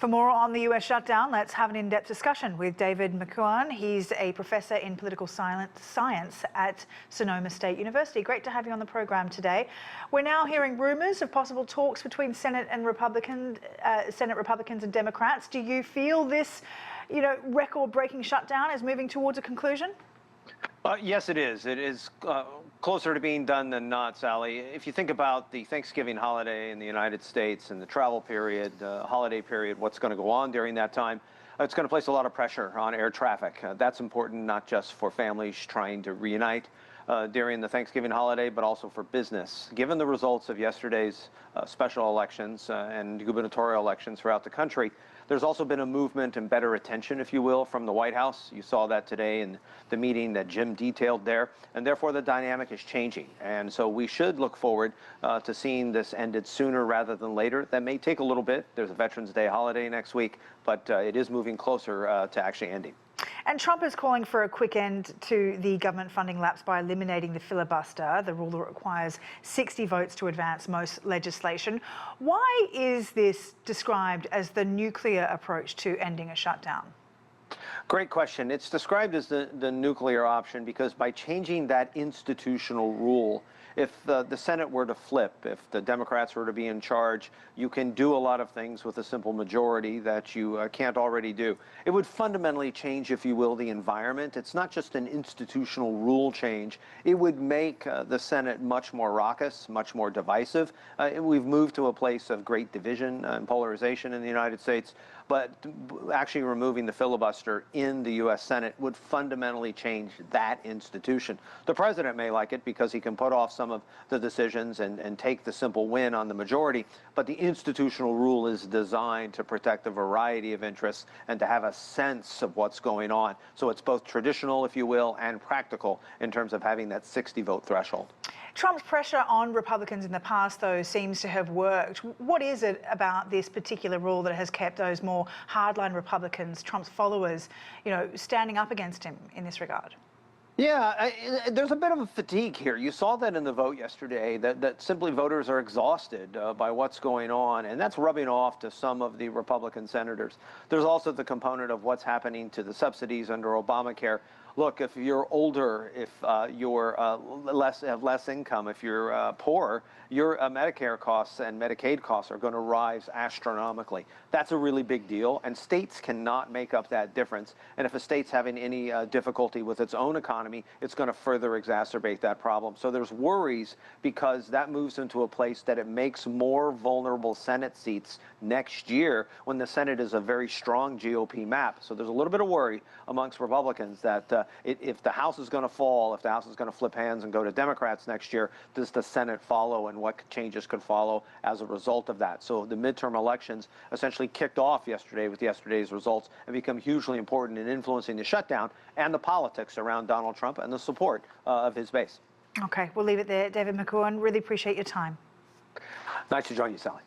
For more on the US shutdown, let's have an in-depth discussion with David McCuan. He's a professor in political science at Sonoma State University. Great to have you on the program today. We're now hearing rumours of possible talks between Senate Republicans and Democrats. Do you feel this, record-breaking shutdown is moving towards a conclusion? Yes, it is. It is closer to being done than not, Sally. If you think about the Thanksgiving holiday in the United States and the travel period, holiday period, what's going to go on during that time, it's going to place a lot of pressure on air traffic. That's important not just for families trying to reunite during the Thanksgiving holiday, but also for business. Given the results of yesterday's special elections and gubernatorial elections throughout the country, there's also been a movement and better attention, if you will, from the White House. You saw that today in the meeting that Jim detailed there, and therefore the dynamic is changing. And so we should look forward to seeing this ended sooner rather than later. That may take a little bit. There's a Veterans Day holiday next week, but it is moving closer to actually ending. And Trump is calling for a quick end to the government funding lapse by eliminating the filibuster, the rule that requires 60 votes to advance most legislation. Why is this described as the nuclear approach to ending a shutdown? Great question. It's described as the nuclear option because by changing that institutional rule, if the Senate were to flip, if the Democrats were to be in charge, you can do a lot of things with a simple majority that you can't already do. It would fundamentally change, if you will, the environment. It's not just an institutional rule change. It would make the Senate much more raucous, much more divisive. We've moved to a place of great division and polarization in the United States, but actually removing the filibuster in the U.S. Senate would fundamentally change that institution. The president may like it because he can put off some of the decisions and take the simple win on the majority, but the institutional rule is designed to protect a variety of interests and to have a sense of what's going on. So it's both traditional, if you will, and practical in terms of having that 60-vote threshold. Trump's pressure on Republicans in the past, though, seems to have worked. What is it about this particular rule that has kept those more hardline Republicans, Trump's followers, standing up against him in this regard? Yeah, there's a bit of a fatigue here. You saw that in the vote yesterday, that simply voters are exhausted by what's going on, and that's rubbing off to some of the Republican senators. There's also the component of what's happening to the subsidies under Obamacare. Look, if you're older, if you're have less income, if you're poor, your Medicare costs and Medicaid costs are going to rise astronomically. That's a really big deal, and states cannot make up that difference. And if a state's having any difficulty with its own economy, it's going to further exacerbate that problem. So there's worries because that moves into a place that it makes more vulnerable Senate seats next year when the Senate is a very strong GOP map. So there's a little bit of worry amongst Republicans that if the House is going to fall, if the House is going to flip hands and go to Democrats next year, does the Senate follow and what changes could follow as a result of that? So the midterm elections essentially kicked off yesterday with yesterday's results and become hugely important in influencing the shutdown and the politics around Donald Trump and the support of his base. Okay, we'll leave it there. David McCuan, really appreciate your time. Nice to join you, Sally.